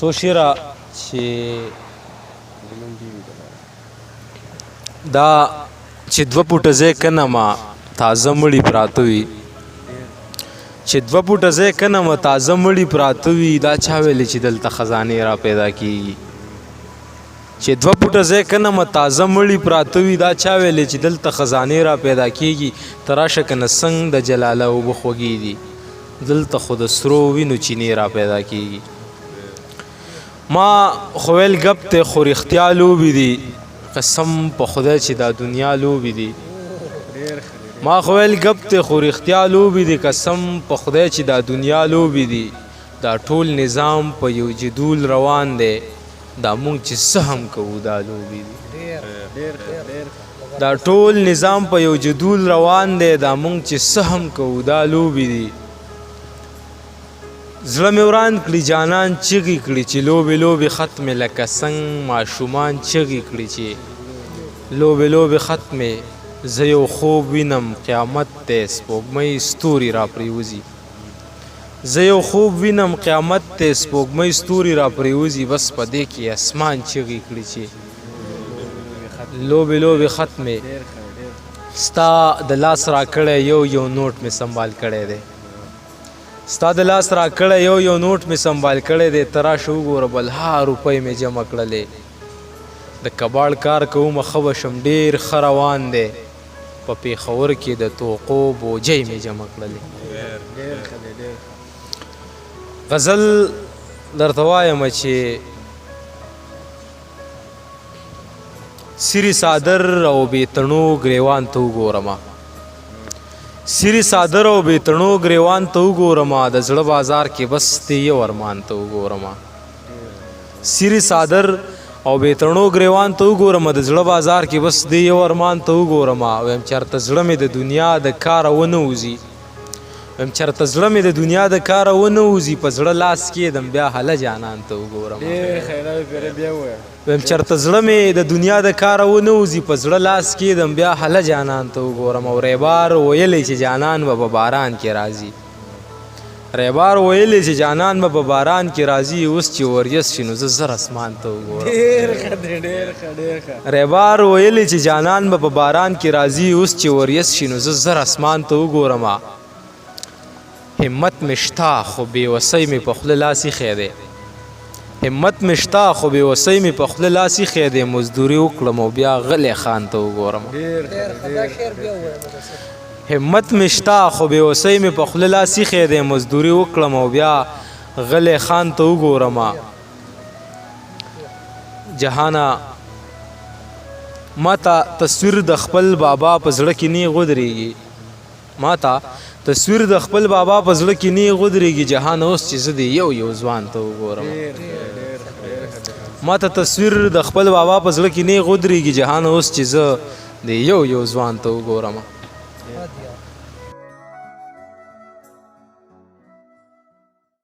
سوشیرا چې دا چې 2 فوټه ځای کنه ما تازه مړي پراته وي چې 2 فوټه ځای کنه ما تازه مړي پراته وي دا چا ویلې چې دلته خزانې را پیدا کیږي چې 2 فوټه ځای کنه ما تازه مړي پراته وي دا چا ویلې چې دلته خزانې را پیدا کیږي تراشه کنه څنګه د جلاله او بخوږي دي دلته خود سرو وینو چینه را پیدا کیږي ما خویل غب ته خور اختیالو بي دي قسم په خدای چې دا دنیا لوبي دي ما خویل غب ته خور اختیالو بي دي قسم په خدای چې دا دنیا لوبي دي دا ټول نظام په یو جدول روان دی دا مونږ چې سهم کوو دا لوبي دي دا ټول نظام په یو جدول روان دی دا مونږ چې سهم کوو دا لوبي دي زړه مې وران کړي جانان چغې کړي چې لوبې لوبې ختمې لکه څنګه ماشومان چغې کړي چې لوبې لوبې ختمې زه یو خوب وینم قیامت دی سپوږمۍ ستوري را پرېوځي زه یو خوب وینم قیامت دی سپوږمۍ ستوري را پرېوځي بس په دې کې اسمان چغې کړي چې لوبې لوبې ختمې ستا د لاس را کړی یو نوټ مې سنبال کړی دی ستا د لاس را کړی یو نوټ مې سنبال کړی دی تراشه وګوره بلها روپۍ مې جمع کړلې د کباړ کار کومه ښه وشم ډېر ښه روان دی په پېښور کې د توقو بوجۍ مې جمع کړلې غزل درته وایم چې سری صادر او بیتڼو ګریوان ته وګورمه سری صادر او بیتڼو ګریوان ته وګورمه د زړه بازار کې بس دی یو ارمان ته وګورمه سری صادر او بیتڼو ګریوان ته وګورمه د زړه بازار کې بس دی یو ارمان ته وګورمه ویم چېرته زړه مې د دنیا د کاره ونه وځي ویم چېرته زړه مې د دنیا د کاره ونه وځي په زړه لاس کېدم بیا هله جانان ته وګورمه ویم چېرته زړه مې د دنیا د کاره ونه وځي په زړه لاس کېدم بیا هله جانان ته وګورم او ریبار ویلی چې جانان به په باران کې راځي ریبار ویلی چې جانان به په باران کې راځي اوس چې وریځ شي نو زه زر اسمان ته وګورم ریبار ویلی چې جانان به په باران کې راځي اوس چې وریځ شي نو زه زر اسمان ته وګورم همت مې شته خو بېوسۍ مې په خوله لاس ایښی دی همت مې شته خو بېوسۍ مې په خوله لاس ایښی دی مزدوري وکړم او بیا غلی خان ته وګورم همت مې شته خو بېوسۍ مې په خوله لاس ایښی دی مزدوري وکړم او بیا غلی خان ته وګورم جهانه ما ته تصویر د خپل بابا په زړه کې نه ودرېږي ما ته تصویر د خپل بابا په زړه کې نه غودرېږي جهان اوس چې زه د یو ځوان ته وګورم ما ته تصویر د خپل بابا په زړه کې نه غودرېږي جهان اوس چې زه د یو ځوان ته وګورم